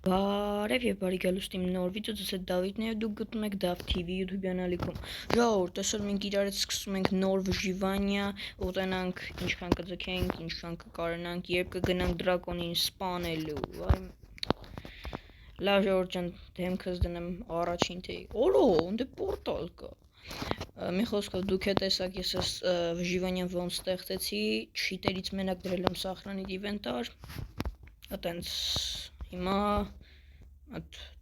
Բարև եւ բարի գալուստ իմ նոր վիդեո, ձեզ հետ Դավիթն է, դուք գտնում եք Dav TV YouTube յանալիքում։ Ժողովուրդ, այսօր մենք իրար հետ սկսում ենք նոր վժիվանիա, ուտենանք ինչքան կձգենք, ինչքան կկարենանք, երբ կգնանք դրակոնին սպանելու։ Լավ ժողովուրդ ջան, դեմքս դնեմ առաջին թեյ։ Օրո, ընդ պորտալ կա։ Մի խոսքով դուք եք տեսակ, ես այս վժիվանիան ոնց ստեղծեցի, չիտերից մենակ դրել եմ սախրանի ինվենտար։ Այտենց հիմա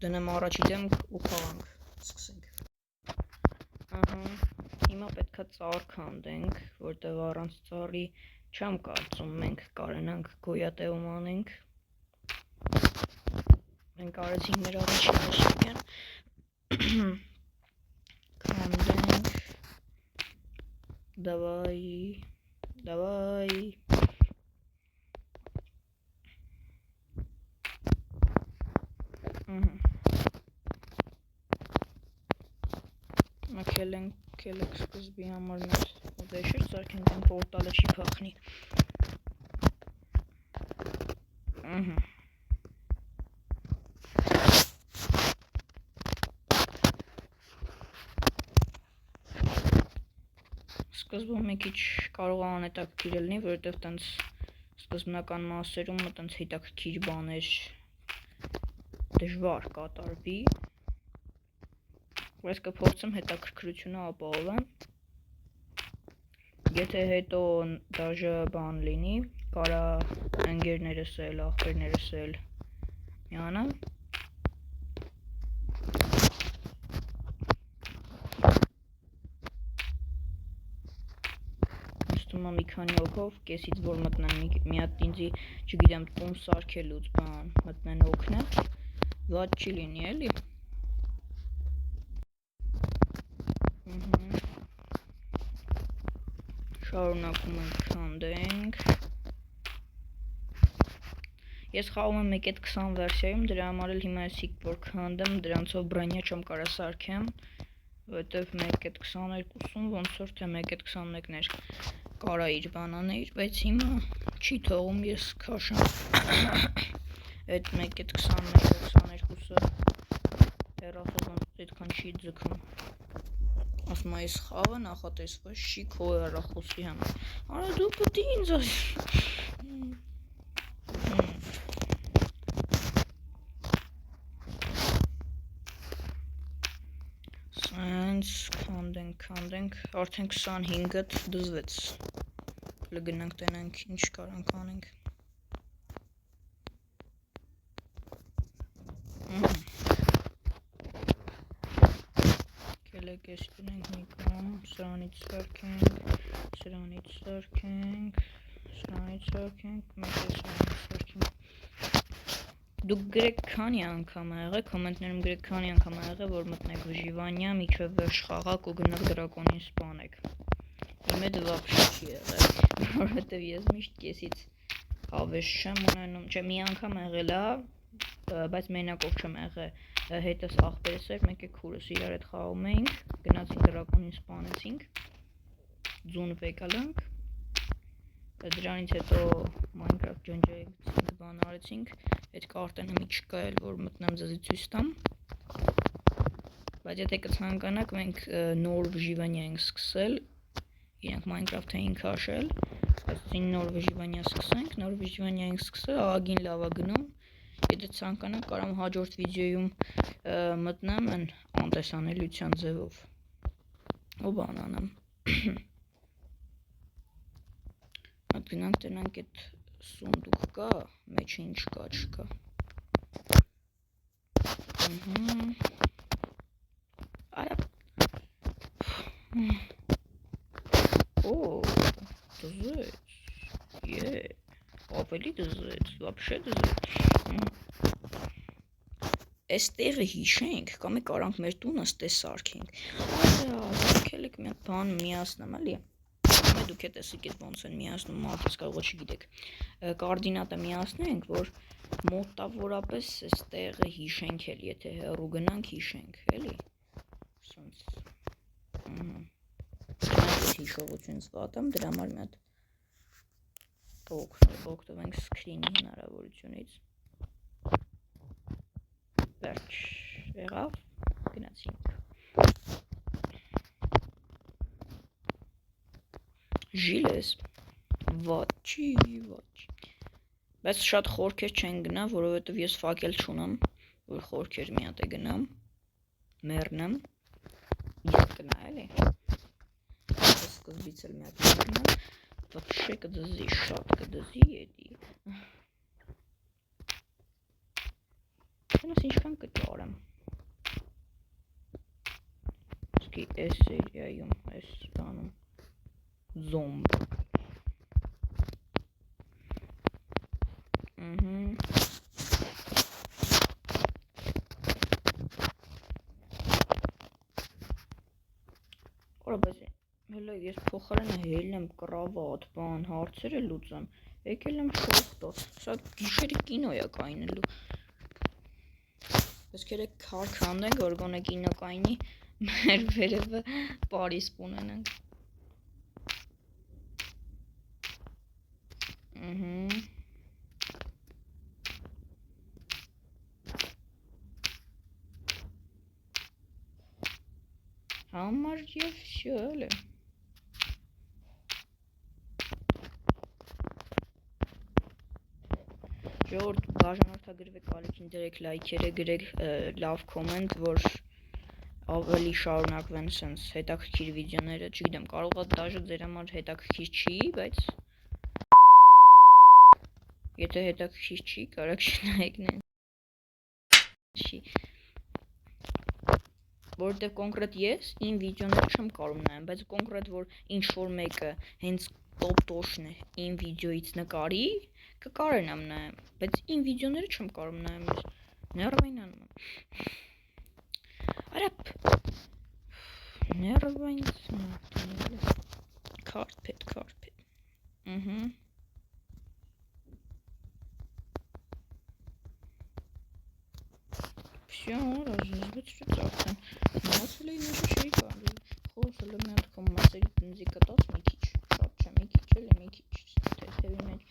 դնեմ առաջի դեմք ու խաղանք, սկսենք։ Հիմա պետքա ծառ քանդենք, որտեղ առանց ծառի չեմ կարծում մենք կարենանք գոյատևում անենք։ Մենք արեցինք մեր առաջին վժիվան։ Քանդենք։ Давай։ Մաքելենք սկզբի համար մեր վեշեր ծարքենք են պորտալը չի փախնի։ Սկզբում մի քիչ կարող է անհետաքրքիր լինի, որովհետև տենց սկզբնական մասերում տենց հետաքրքիր բաներ դժվար կատարվի, բայց կփորձեմ հետաքրքրությունը ապահովեմ։ Եթե հետո դաժե բան լինի, կարա ընկերներս էլ, աղբերներս էլ միանան։ Մի քանի օքով կեսից որ մտնեն մի հատ ինձի, չգիտեմ, տուն սարքելուց բան մտնեն օգնել, վատ չի լինի էլի։ Շարունակում ենք քանդենք։ Ես խաղում եմ 1.20 վերսիայում, դրա համար էլ հիմա էսիկ որ քանդեմ, դրանցով բրանյա չեմ կարա սարքեմ, որովհետև 1.22-ում ոնց որ թե 1.21-ներ կարա իր բանաներ, բայց հիմա չի թողում ես քաշեմ այդ 1.21-22-ը հեռախոսն այդքան չի ձգում։ Ասում այս խաղը նախատեսված չի քո հեռախոսի համար։ Արա դու պետք է ինձ քանդենք, արդեն 25-ըդ դզվեց, լգնանք տենանք ինչ կարանք անենք։ Կելեք ես տնենք մի կամ, սրանից սարքենք, մեկ է սրանից սարքենք։ Դուք գրեք քանի անգամ ա եղել, կոմենտներում գրեք քանի անգամ ա եղել, որ մտնեք վժիվանիա, միջև վերջ խաղաք ու գնաք դրակոնին սպանեք։ Իմ հետ վաբշե չի եղել, որովհետև ես միշտ կեսից հավես չեմ ունենում, չէ մի անգամ եղել ա, բայց մենակով չեմ եղել, հետս աղբերս էր, մեկ է քուրս իրար հետ խաղում էինք, գնացինք դրակոնին սպանեցինք, ձուն վեկալանք, դրանից հետո Minecraft ջնջեցինք, բան արեցինք, այդ կարտենը մի չկա էլ, որ մտնեմ ձեզի ցույց տամ, բայց եթե կցանկանաք, մենք նոր վժիվանիա ենք սկսել, իրենք Minecraft էին քաշել, այսինքն նոր վժիվանիա սկսենք, նոր վժիվանիա ենք սկսել, աղագին լավ է գնում, եթե ցանկանաք, կարամ հաջորդ վիդեոյում մտնեմ են անտեսանելիության ձևով, ու բան անեմ։ Այդ գնանք տնանք այդ սունդուկ կա, մեջը ինչ կա, չկա։ Արա Օ, դզեց, ավելի դզեց, վաբշե դզեց։ Այս տեղը հիշենք, կամ է կարանք մեր տունը ստե սարքենք։ Կելեք մի հատ բան միացնեմ, էլի։ Մե դուք է տեսիք այդ ոնց են միացնում, մարդս կարող չգիտեք։ Կոորդինատը միացնենք, որ մոտավորապես այս տեղը հիշենք էլ, եթե հեռու գնանք հիշենք, էլի։ Սոնց։ Հիշողություն զվատեմ, դրա համար մի հատ օգտվենք սկրինի հնարավորությունից։ Վերջ եղավ, գնացինք։ Ժիլես, ոչի, բայց շատ խորքեր չեն գնա, որովհետև ես ֆակել չունեմ, որ խորքեր մի հատ է գնամ, մեռնեմ, իսկ գնա էլի, սկզբից էլ մի հատ մեռնեմ, вообще կդզի, շատ կդզի էդի, Ես ինչքան կճարեմ, իսկի այս սերիայում, այս բանում, զոմբ, Օրա, բայց հելա ես փոխարենը հելնեմ կրավատ, բան, հարցերը լուծեմ, եկել եմ շողտոց, սա գիշերի կինո է կայնելու, Բայց կերեք քար քանդենք, որ գոնե կինո կայնի, մեր վերևը Պարիս ունենանք։ Համար և վсё էլի։ Ժողովուրդ բաժանորդագրվեք, ալիքին դրեք լայքերը, գրեք լավ կոմենտ, որ ավելի շարունակվեն սենց հետաքրքիր վիդեոները, չգիտեմ, կարող է դաժե ձեր համար հետաքրքիր չի, բայց եթե հետաքրքիր չի, կարաք շնայեք նեն չի, որովհետև կոնկրետ ես իմ վիդեոները չեմ կարող նայեմ, բայց կոնկրետ որ ինչ-որ մեկը հենց տոպ-տոշն է իմ վիդեոից նկարի, կկարենամ նայեմ, բայց իմ վիդեոները չեմ կարող նայեմ ես, ներվային անում եմ, արապ, ներվային, carpet, Всё, разбեցրեց արդեն, մասել էի մեջը չէի կարել, խոսել եմ մի հատ կոմ մասերի տնձի կտած մի քիչ, շատ չէ, մի քիչ էլի, մի քիչ, թեթևի մեջ,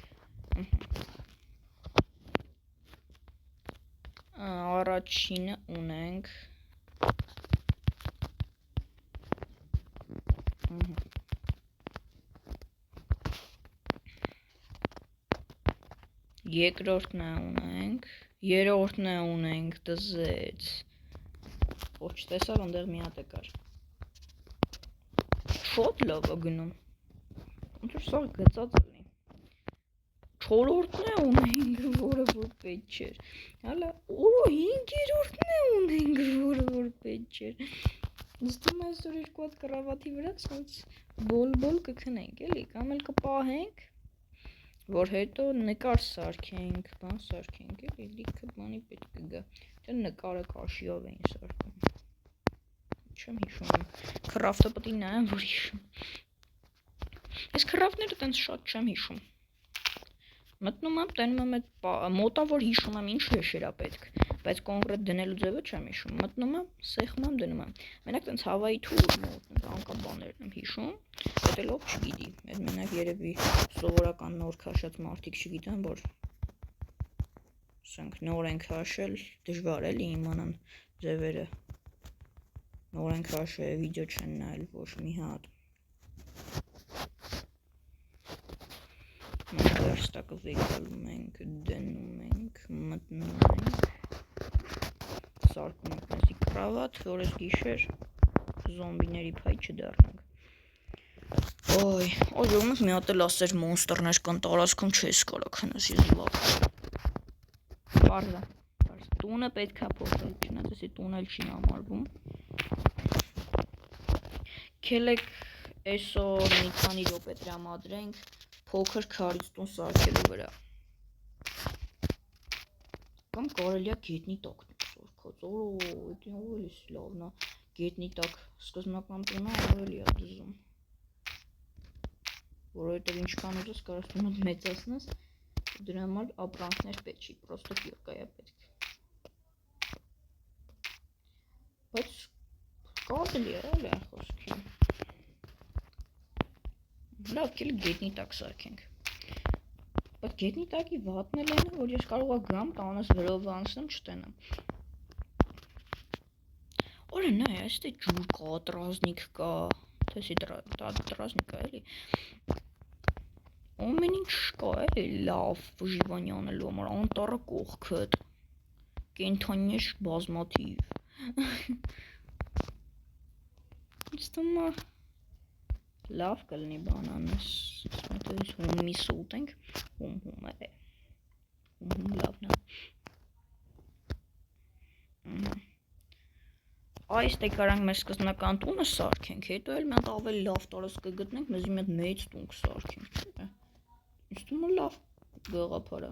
Առաջինը ունենք, երկրորդն ունենք, երրորդն ունենք, դզեց, որ չտեսավ ընդեղ մի հատ է կար, շատ լավ է գնում, ոնց որ սա գծած լինի, չորրորդն ունենք, որը որ պետք չէր, հալա, օրո հինգերորդն ունենք, որը որ պետք չէր, նստում այսօր երկու հատ կրավատի վրա, սենց բոլ-բոլ կքնենք, էլի, կամ էլ կպահենք, որ հետո նկար սարքենք, բան սարքենք, էլի, լիքը բանի պետք կգա, թե նկարը կաշիով էին սարքում, չեմ հիշում, քրավտը պտի նայեմ, որ հիշում, ես քրավտները տենց շատ չեմ հիշում, մտնում եմ, տենում եմ այդ մոտա, որ հիշում եմ ինչ հեշերա պետք, բայց կոնկրետ դնելու ձևը չեմ հիշում, մտնում եմ, սեղմում եմ, դնում եմ, մենակ տենց հավայի թուր մոտ, անկապաներն եմ հիշում, այդ էլ ով չգիտի, այդ մենակ երևի սովորական նոր քաշած մարդիկ չգիտեն, որ սենք նոր են քաշել, դժվար էլի իմանան ձևերը, նոր են քաշել, վիդեո չեն նայել ոչ մի հատ, վերստակը վեկալում ենք, դնում ենք, մտնում ենք, սարկում ենք մեզի կրավատ, որ ես գիշեր զոմբիների փայ չդառնանք, Ոյ, ոյ մի հատ էլ ասեր մոնստերներ կան տարածքում չես կարա քնես ես լավ, պարզա, տունը պետք է փոխել, չնայած էսի տուն էլ չի համարվում, քելեք այսօր մի քանի րոպե տրամադրենք, փոքր քարից տուն սարքելու վրա, կամ կարելի է գետնի տակ սարքած, էդի ավելի լավն է, գետնի տակ սկզբնական տունը ավելի է դժում, որովհետև ինչքան ուզես կարաս տունդ մեծացնես, դրա համար ապրանքներ պետք չի, պրոստը կիրկա է պետք, բայց կարելի է էլի այն խոսքի, լավ կելի գետնի տակ սարքենք, բայց գետնի տակի վատն էլ այն է, որ ես կարող է գամ տանս վրով անցնեմ չտենամ, Օրը նայ, այստեղ ջուր կա, տրազնիկ կա, թեսի տրազնիկ կա էլի։ Ամեն ինչ կա էլի լավ Ժիվանի անելու համար, անտառը կողքդ, կենդանի ես բազմաթիվ։ Իստում լավ կլինի բանանս, смотрите, հումի սուտենք, հում է, հում լավն է։ Այս դե կարանք մեր սկզբնական տունը սարքենք, հետո էլ մենք ավելի լավ տարածք կգտնենք, մեզ մի հատ մեծ տուն կսարքենք, չէ՞։ Իստում լավ գաղափար է,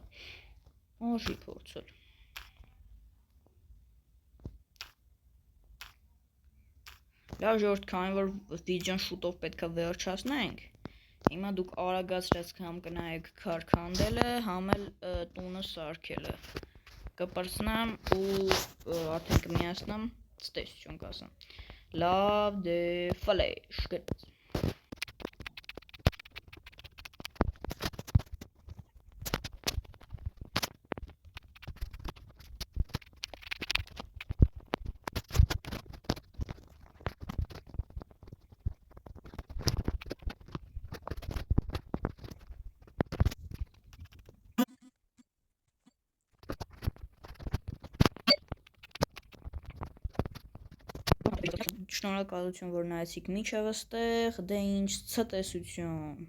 արժի փորձել։ Լավ ժողովուրդ, քանի որ վիդեոն շուտով պետք է վերջացնենք, հիմա դուք արագացրած համ կնայեք քարքանդելը, համ էլ տունը սարքելը։ Կպրծնամ ու արդեն կմիացնեմ, ցտեսություն կասեմ։ Լավ դե ֆլեշ գտած։ Շնորհակալություն, որ նայեցիք մինչև այստեղ, դե ինչ ցտեսություն։